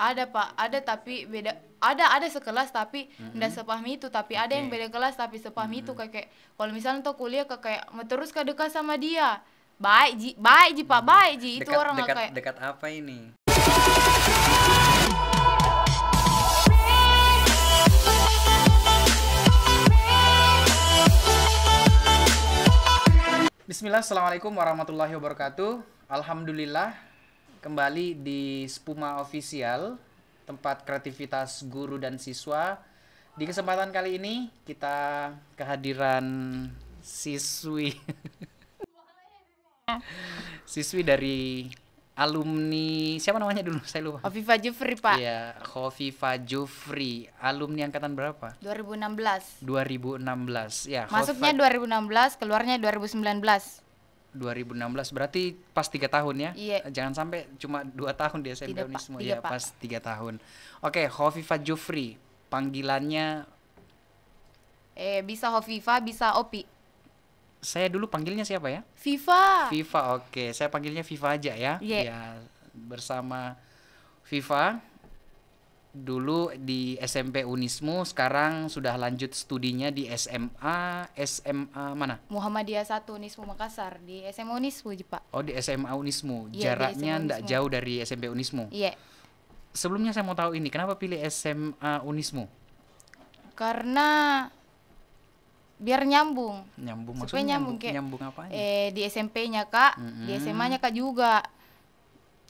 Ada Pak, ada tapi beda. Ada sekelas tapi nggak sepaham itu, tapi ada yang beda kelas tapi sepaham itu kayak kalau misalnya tuh kuliah kayak mau terus dekat sama dia. Baik ji Pak, baik ji itu orang kayak dekat apa ini? Bismillah, assalamualaikum warahmatullahi wabarakatuh. Alhamdulillah, kembali di Spuma Official, tempat kreativitas guru dan siswa. Di kesempatan kali ini kita kehadiran siswi siswi dari alumni, siapa namanya dulu? Saya lupa. Hovifa Jufri Pak. Iya, Hovifa Jufri. Alumni angkatan berapa? 2016. 2016. Ya, Masuknya 2016, keluarnya 2019. 2016 berarti pas 3 tahun ya? Iya. Jangan sampai cuma 2 tahun di SMP Tidak, Pak. Unismu 3, ya, Pak. pas 3 tahun. Oke, Hovifa Jufri. Panggilannya Bisa Hovifa, bisa Opi. saya dulu panggilnya siapa ya? Viva. Viva, oke. Saya panggilnya Viva aja ya. Iya. Ya, bersama Viva dulu di SMP Unismu, sekarang sudah lanjut studinya di SMA mana? Muhammadiyah 1 Unismu Makassar, di SMA Unismu Pak. Oh, di SMA Unismu. Iya, di Jaraknya SMA ndak Unismu. jauh dari SMP Unismu. Iya. Sebelumnya saya mau tahu ini, kenapa pilih SMA Unismu? Karena biar nyambung. Nyambung Supaya maksudnya nyambung, kayak, nyambung apanya? Di SMP-nya Kak, di SMA-nya Kak juga.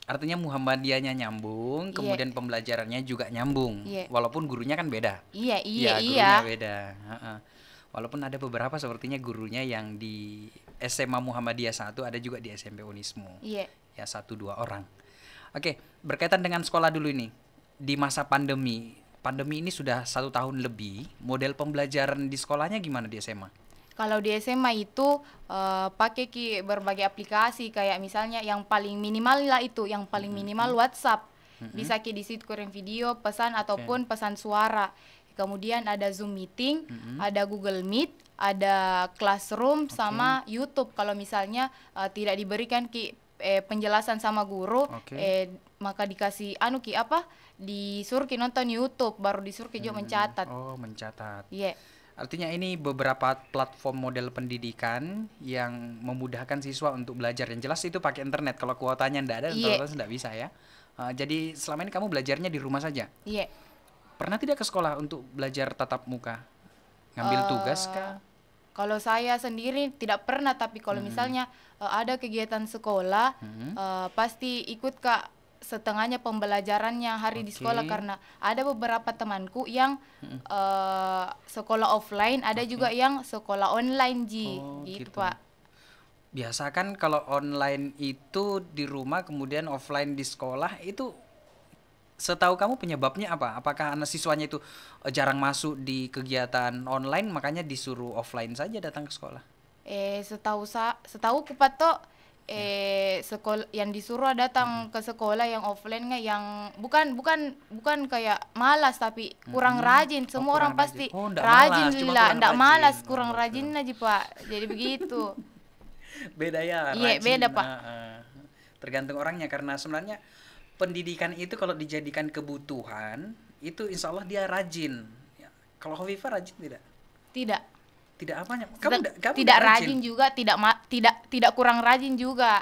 Artinya Muhammadiyahnya nyambung, Iya. kemudian pembelajarannya juga nyambung. Iya. Walaupun gurunya kan beda. Iya. Gurunya beda. Walaupun ada beberapa sepertinya gurunya yang di SMA Muhammadiyah 1 ada juga di SMP Unismu. Iya. Ya, 1-2 orang. Oke, berkaitan dengan sekolah dulu ini. Di masa pandemi ini sudah 1 tahun lebih. Model pembelajaran di sekolahnya gimana di SMA? Kalau di SMA itu pakai berbagai aplikasi, kayak misalnya yang paling minimal lah itu, yang paling minimal WhatsApp. Bisa di situ kirim video, pesan ataupun pesan suara. Kemudian ada Zoom meeting, ada Google Meet, ada Classroom sama YouTube. Kalau misalnya tidak diberikan penjelasan sama guru, maka dikasih disuruh nonton YouTube, baru disuruh juga mencatat. Oh, mencatat. Iya. Artinya ini beberapa platform model pendidikan yang memudahkan siswa untuk belajar. Yang jelas itu pakai internet. Kalau kuotanya ndak ada, otomatis ndak bisa ya. Jadi selama ini kamu belajarnya di rumah saja? Iya. Pernah tidak ke sekolah untuk belajar tatap muka? Ngambil tugas kah? Kalau saya sendiri tidak pernah, tapi kalau misalnya ada kegiatan sekolah, pasti ikut Kak, setengahnya pembelajarannya hari di sekolah, karena ada beberapa temanku yang sekolah offline, ada juga yang sekolah online gitu Pak. Biasa kan kalau online itu di rumah, kemudian offline di sekolah, itu setahu kamu penyebabnya apa? Apakah anak siswanya itu jarang masuk di kegiatan online, makanya disuruh offline saja datang ke sekolah? Setahu kupat sekolah yang disuruh datang ke sekolah yang offline yang bukan kayak malas, tapi kurang rajin. Semua orang kurang pasti rajin. Oh, ndak rajin malas, cuma lah, kurang ndak rajin. malas, Oh, kurang betul. rajin aja Pak. Jadi begitu. Beda ya, Iya, rajin. beda, Pak. Tergantung orangnya, karena sebenarnya pendidikan itu kalau dijadikan kebutuhan, itu insya Allah dia rajin. Ya, kalau Hovifa rajin tidak? Tidak. Tidak apanya? Kamu Tidak ndak rajin juga, tidak kurang rajin juga.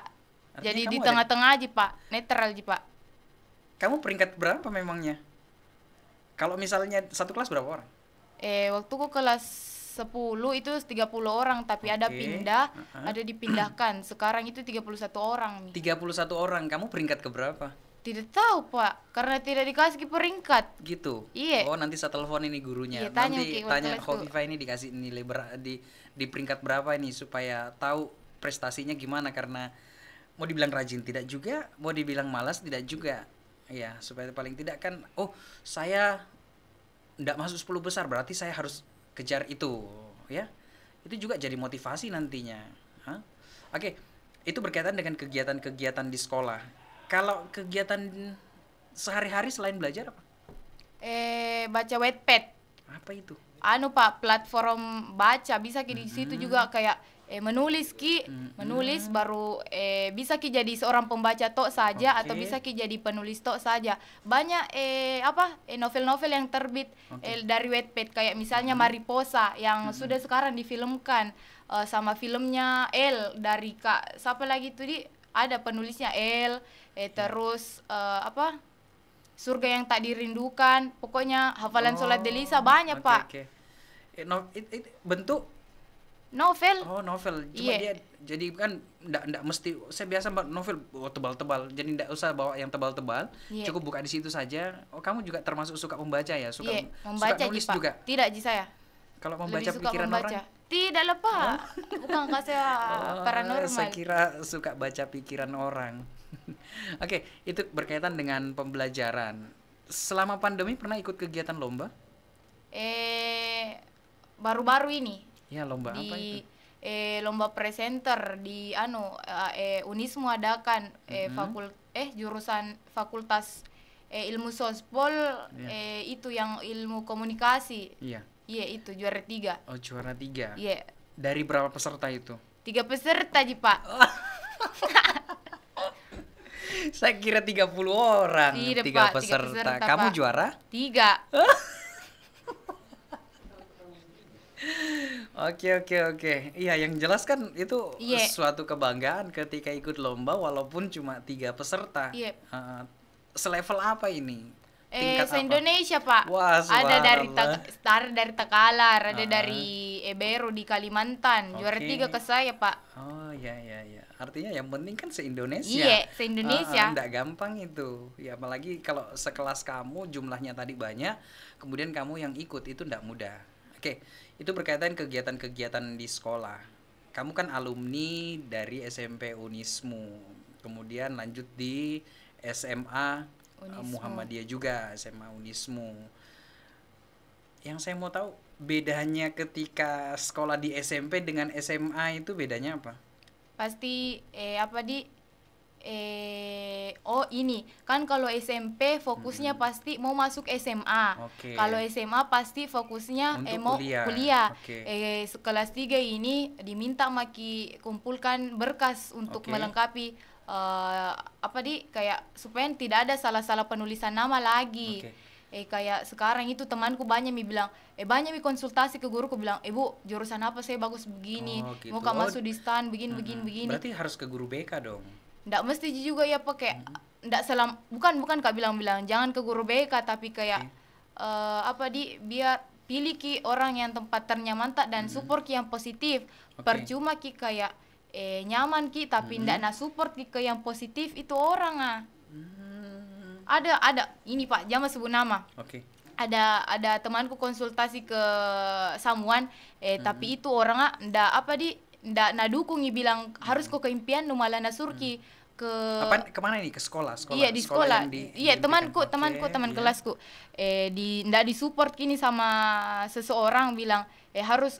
Artinya Jadi kamu di ada- tengah-tengah aja Pak, netral aja Pak. Kamu peringkat berapa memangnya? Kalau misalnya satu kelas berapa orang? Waktu ku kelas 10 itu 30 orang, tapi ada pindah, ada dipindahkan. Sekarang itu 31 orang. 31 orang. Kamu peringkat ke berapa? Tidak tahu Pak, karena tidak dikasih peringkat. Gitu. Iya. Oh, nanti saya telepon ini gurunya. Iya, tanya Nanti ke tanya kelasku. Hovifa ini dikasih nilai di peringkat berapa ini, supaya tahu prestasinya gimana, karena mau dibilang rajin tidak juga, mau dibilang malas tidak juga. Ya, supaya paling tidak kan, oh, saya ndak masuk 10 besar, berarti saya harus kejar itu, ya. Itu juga jadi motivasi nantinya. Oke, itu berkaitan dengan kegiatan-kegiatan di sekolah. Kalau kegiatan sehari-hari selain belajar apa? Baca Wattpad. Apa itu? Pak, platform baca, bisa di situ juga kayak menulis ki, menulis baru bisa ki jadi seorang pembaca tok saja atau Oke. bisa ki jadi penulis tok saja. Banyak novel-novel yang terbit dari Wattpad kayak misalnya Mariposa yang sudah sekarang difilmkan sama filmnya El dari Kak siapa lagi tuh ada penulisnya El terus Surga yang Tak Dirindukan, pokoknya hafalan sholat Delisa banyak Oke, Pak. oke. Bentuk Novel. novel. Cuma Iya. dia jadi kan ndak mesti saya biasa buat novel tebal-tebal. Jadi ndak usah bawa yang tebal-tebal. Iya. Cukup buka di situ saja. Oh, kamu juga termasuk suka membaca ya? Suka Iya, membaca suka nulis Ji, Pak. juga. Tidak Ji saya. Kalau Lebih membaca suka pikiran membaca. orang. Tidak lah Pak. Bukan saya paranormal. Saya kira suka baca pikiran orang. Oke, itu berkaitan dengan pembelajaran. Selama pandemi pernah ikut kegiatan lomba? Baru-baru ini Ya, lomba apa di itu? lomba presenter di Unismu adakan jurusan Fakultas Ilmu Sospol itu yang ilmu komunikasi. Iya. Iya itu juara 3. Oh, juara 3. Iya. Dari berapa peserta itu? 3 peserta Ji Pak. Saya kira 30 orang. Tidak, 3 Pak, 3 peserta, Kamu Pak. juara? 3. Oke. Iya, yang jelas kan itu Iya. suatu kebanggaan ketika ikut lomba walaupun cuma 3 peserta. Iya. Selevel apa ini? Tingkat apa? Se-Indonesia Pak. Wah, Ada dari subhanallah. dari Takalar, ada dari Ebero di Kalimantan. Juara Oke. 3 ke saya Pak. Oh, ya. Artinya yang penting kan se-Indonesia. Iya, se-Indonesia. Nggak gampang itu. Ya, apalagi kalau sekelas kamu jumlahnya tadi banyak, kemudian kamu yang ikut itu nggak mudah. Oke, itu berkaitan kegiatan-kegiatan di sekolah. Kamu kan alumni dari SMP Unismu, kemudian lanjut di SMA Unismu. Muhammadiyah juga, SMA Unismu. Yang saya mau tahu bedanya ketika sekolah di SMP dengan SMA itu bedanya apa? Pasti ini kan kalau SMP fokusnya pasti mau masuk SMA. Oke. Kalau SMA pasti fokusnya Untuk mau kuliah. kuliah. Oke. Kelas 3 ini diminta maki kumpulkan berkas untuk Oke. melengkapi kayak supaya tidak ada salah-salah penulisan nama lagi. Oke. Kayak sekarang itu temanku banyak bilang banyak konsultasi ke guruku bilang bu jurusan apa saya bagus begini Oh, gitu. mau kamu masuk di stan begini. Berarti harus ke guru BK dong. Nggak mesti juga ya pakai nggak bukan Kak bilang jangan ke guru BK tapi kayak biar pilih ki orang yang tempat ternyaman tak dan support ki yang positif. Oke. Percuma ki kayak nyaman ki tapi ndak na support ki ke yang positif itu orang ada ini Pak jangan sebut nama. Oke. Ada temanku konsultasi ke Samuan tapi itu orang ndak nadukungi bilang harus kok ke impian nu malah nasurki ke Kemana ini? Ke sekolah? iya di sekolah yang iya diimpikan. teman Oke, teman iya. kelasku ndak disupport kini sama seseorang bilang harus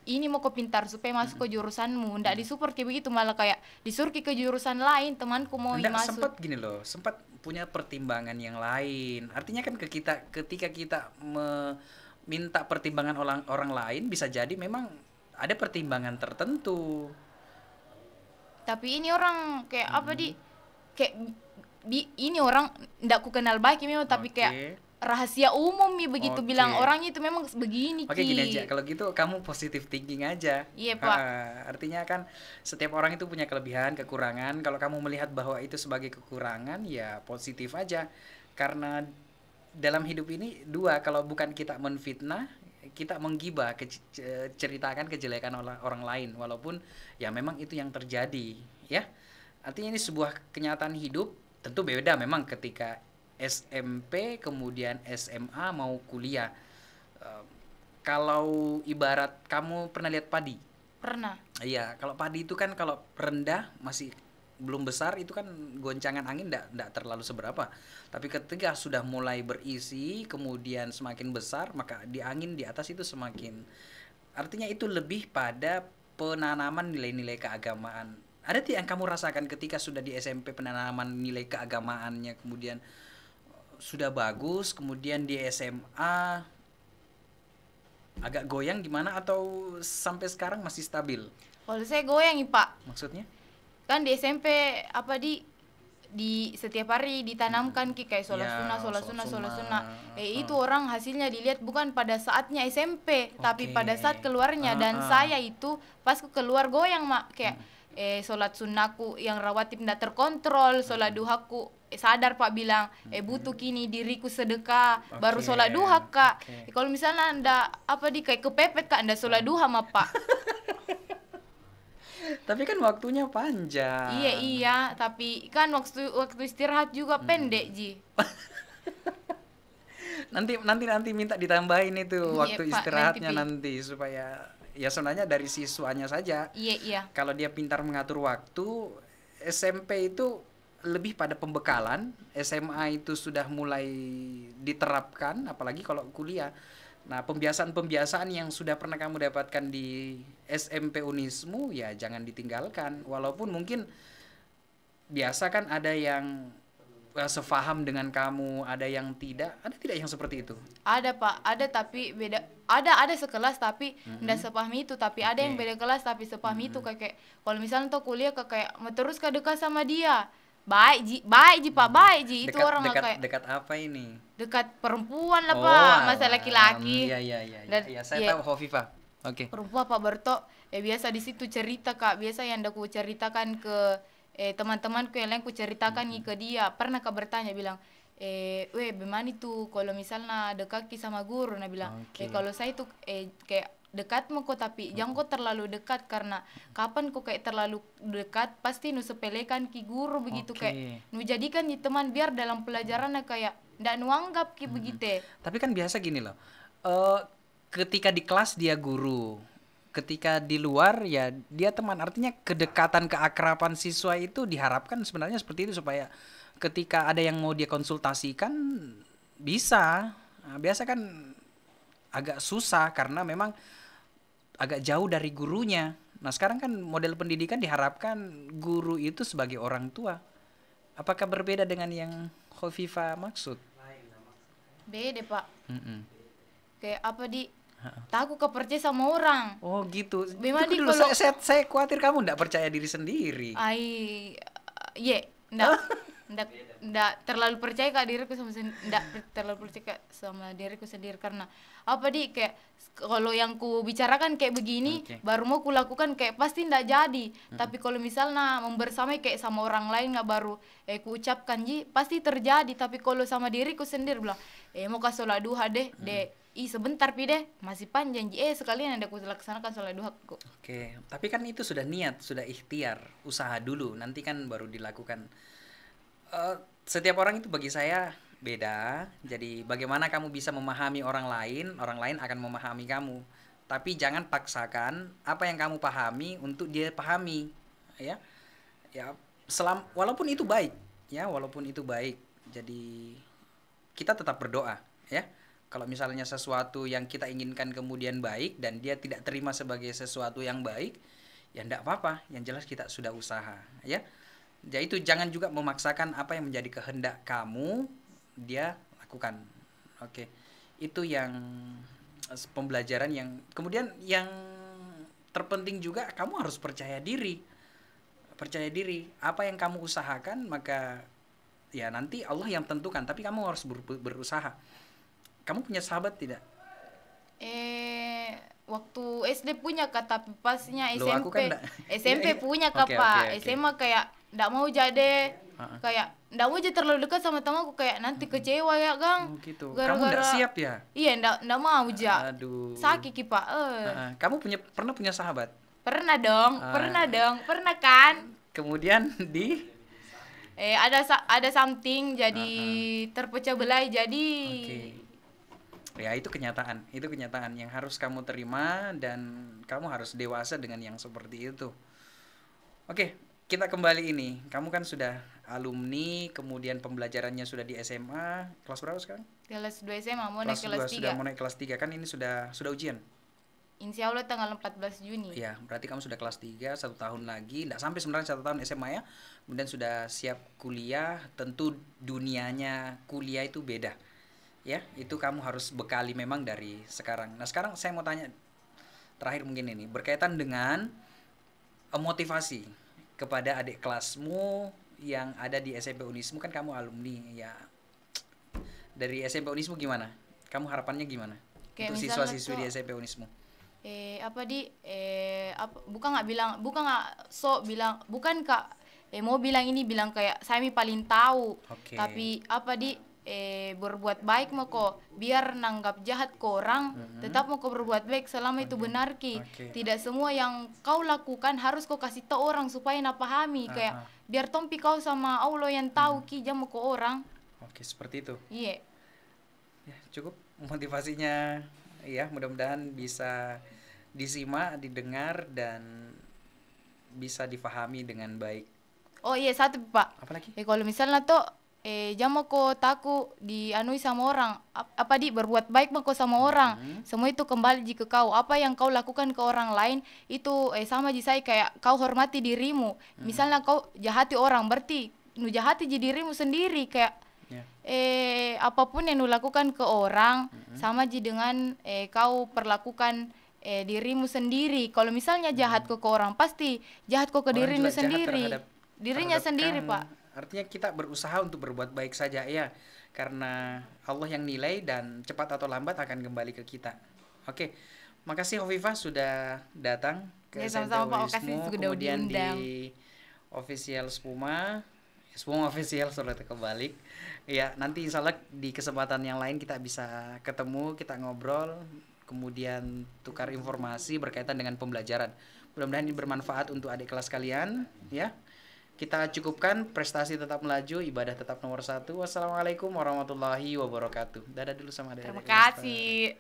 ini mau kau pintar supaya masuk ke jurusanmu ndak disupport kayak begitu malah kayak disurki ke jurusan lain temanku mau Nggak, masuk sempat gini loh, sempat punya pertimbangan yang lain. Artinya kan ketika kita meminta pertimbangan orang lain bisa jadi memang ada pertimbangan tertentu. tapi ini orang kayak ini orang ndak ku kenal baik memang tapi Oke. kayak rahasia umum nih begitu Oke. bilang orangnya itu memang begini Oke, gini aja. Kalau gitu kamu positive thinking aja. Iya, Pak. Artinya kan setiap orang itu punya kelebihan, kekurangan. Kalau kamu melihat bahwa itu sebagai kekurangan, ya positif aja. Karena dalam hidup ini dua, kalau bukan kita menfitnah, kita menggibah, ceritakan kejelekan orang lain, walaupun ya memang itu yang terjadi, ya. Artinya ini sebuah kenyataan hidup. Tentu beda memang ketika SMP kemudian SMA mau kuliah. Kalau ibarat kamu pernah lihat padi? pernah Iya, kalau padi itu kan kalau rendah masih belum besar itu kan goncangan angin enggak terlalu seberapa. Tapi ketika sudah mulai berisi kemudian semakin besar maka di angin di atas itu semakin. Artinya itu lebih pada penanaman nilai-nilai keagamaan. Ada tidak yang kamu rasakan ketika sudah di SMP penanaman nilai keagamaannya kemudian sudah bagus, kemudian di SMA agak goyang gimana atau sampai sekarang masih stabil? Kalau saya goyang nih Pak. Maksudnya? Kan di SMP apa di setiap hari ditanamkan kayak sholat Ya, sunnah, sholat sholat sunnah, sholat sunnah. sunnah. Itu orang hasilnya dilihat bukan pada saatnya SMP, tapi pada saat keluarnya. Dan saya itu pas ku keluar goyang mak kayak sholat sunnahku yang rawatib tidak terkontrol, sholat duhaku sadar Pak bilang butuh kini diriku sedekah, baru sholat duha Kak. Kalau misalnya anda apa kayak kepepet Kak, anda sholat duha mah Pak. Tapi kan waktunya panjang. Iya, tapi kan waktu istirahat juga pendek Ji. nanti minta ditambahin itu waktu Pak, istirahatnya nanti supaya ya sebenarnya dari siswanya saja. Iya. Kalau dia pintar mengatur waktu, SMP itu lebih pada pembekalan, SMA itu sudah mulai diterapkan, apalagi kalau kuliah. Nah, pembiasaan-pembiasaan yang sudah pernah kamu dapatkan di SMP Unismu ya jangan ditinggalkan. Walaupun mungkin biasa kan ada yang sefaham dengan kamu, ada yang tidak. Ada tidak yang seperti itu? Ada Pak, ada tapi beda. Ada sekelas tapi tidak sepaham itu, tapi ada yang beda kelas tapi sepaham itu kayak kalau misalnya tuh kuliah kayak mau terus dekat sama dia. Baik ji Pak, baik ji itu orang kayak dekat apa ini? Dekat perempuan lah Pak, masa laki-laki. Iya, saya tahu Hovifa. Oke. Perempuan Pak Berto, biasa di situ cerita Kak, biasa yang aku ceritakan ke teman-temanku yang lain ku ceritakan ke dia. Pernah Kak bertanya bilang, bagaimana itu kalau misalnya dekat sama guru, nah bilang, kalau saya itu kayak dekat mau kok tapi jangan kok terlalu dekat karena kapan kok kayak terlalu dekat pasti nu sepelekan ki guru begitu kayak nu jadikan teman biar dalam pelajarannya kayak ndak nu anggap ki begitu. Tapi kan biasa gini loh, ketika di kelas dia guru, ketika di luar ya dia teman, artinya kedekatan keakraban siswa itu diharapkan sebenarnya seperti itu supaya ketika ada yang mau dia konsultasikan bisa. Nah, biasa kan agak susah karena memang agak jauh dari gurunya. Nah, sekarang kan model pendidikan diharapkan guru itu sebagai orang tua. Apakah berbeda dengan yang Khofifa maksud? Beda Pak. Kayak apa takut kepercaya sama orang. Oh gitu. Bagaimana dulu saya khawatir kamu tidak percaya diri sendiri. Ndak terlalu percaya Kak diriku sama ndak terlalu percaya sama diriku sendiri karena apa kayak kalau yang ku bicarakan kayak begini baru mau ku lakukan kayak pasti ndak jadi. Tapi kalau misalnya membersamai kayak sama orang lain nggak baru ku ucapkan pasti terjadi. Tapi kalau sama diriku sendiri bilang mau ke sholat duha deh sebentar deh masih panjang sekalian ada ku laksanakan sholat duha kok. Tapi kan itu sudah niat, sudah ikhtiar, usaha dulu nanti kan baru dilakukan. Setiap orang itu bagi saya beda. Jadi bagaimana kamu bisa memahami orang lain akan memahami kamu. Tapi jangan paksakan apa yang kamu pahami untuk dia pahami, ya. Walaupun itu baik, ya, walaupun itu baik. Jadi kita tetap berdoa, ya. Kalau misalnya sesuatu yang kita inginkan kemudian baik dan dia tidak terima sebagai sesuatu yang baik, ya enggak apa-apa. Yang jelas kita sudah usaha, ya. Jadi itu jangan juga memaksakan apa yang menjadi kehendak kamu dia lakukan. Itu yang pembelajaran yang kemudian yang terpenting juga kamu harus percaya diri. Apa yang kamu usahakan maka ya nanti Allah yang tentukan, tapi kamu harus berusaha. Kamu punya sahabat tidak? Waktu SD punya Kak, tapi pasnya SMP. Loh, aku kan SMP punya Kak Pak. SMA kayak ndak mau jadi kayak ndak mau jadi terlalu dekat sama temanku kayak nanti kecewa ya Gang. Gitu. Kamu ndak siap ya? Iya ndak mau ja. Aduh. Sakit Ki Pak. Kamu pernah punya sahabat? Pernah dong. Pernah kan? Kemudian ada something jadi terpecah belah jadi. Ya itu kenyataan yang harus kamu terima dan kamu harus dewasa dengan yang seperti itu. Kita kembali ini. Kamu kan sudah alumni, kemudian pembelajarannya sudah di SMA. Kelas berapa sekarang? Kelas 2 SMA, mau naik kelas 3. Sudah mau naik kelas 3 kan ini sudah ujian? Insya Allah tanggal 14 Juni. Ya, berarti kamu sudah kelas 3, 1 tahun lagi. Nggak sampai sebenarnya 1 tahun SMA ya. Kemudian sudah siap kuliah. Tentu dunianya kuliah itu beda. Ya, itu kamu harus bekali memang dari sekarang. Nah, sekarang saya mau tanya terakhir mungkin ini berkaitan dengan motivasi kepada adik kelasmu yang ada di SMP Unismu, kan kamu alumni ya. Dari SMP Unismu gimana? Kamu harapannya gimana Kayak untuk misalnya siswa-siswi tuh, di SMP Unismu? bukan nggak bilang, bukan nggak bilang, bukan kak, mau bilang ini, bilang kayak saya mi paling tahu, Oke. tapi berbuat baik mau kok, biar nanggap jahat ke orang, tetap mau kau berbuat baik selama itu benar ki. Oke. Tidak semua yang kau lakukan harus kau kasih tahu orang supaya nak pahami, kayak biar tompi kau sama Allah yang tahu ki jamu ke orang. Oke, seperti itu. Iya. Ya, cukup motivasinya ya, mudah-mudahan bisa disimak, didengar dan bisa difahami dengan baik. Oh iya, satu pak, Apalagi? kalau misalnya tuh jamu ko taku dianui sama orang, berbuat baik mako sama orang, semua itu kembali ke kau. Apa yang kau lakukan ke orang lain itu sama ji saya, kayak kau hormati dirimu. Misalnya kau jahati orang, berarti nu jahati ji dirimu sendiri, kayak apapun yang nu lakukan ke orang sama ji dengan kau perlakukan dirimu sendiri. Kalau misalnya jahat ke orang, pasti jahat ke Orang dirimu juga jahat sendiri, dirinya terhadap sendiri kamu. pak. Artinya kita berusaha untuk berbuat baik saja ya, karena Allah yang nilai dan cepat atau lambat akan kembali ke kita. Oke, makasih Hovifah sudah datang ke Ya, SMP sama-sama, Pak. Makasih Unismu, sudah kemudian diundang. di official Spuma official sudah kebalik ya. Nanti insya Allah di kesempatan yang lain kita bisa ketemu, kita ngobrol, kemudian tukar informasi berkaitan dengan pembelajaran. Mudah-mudahan ini bermanfaat untuk adik kelas kalian ya. Kita cukupkan, prestasi tetap melaju, ibadah tetap nomor 1. Wassalamualaikum warahmatullahi wabarakatuh. Dadah dulu sama adik-adik. Terima kasih.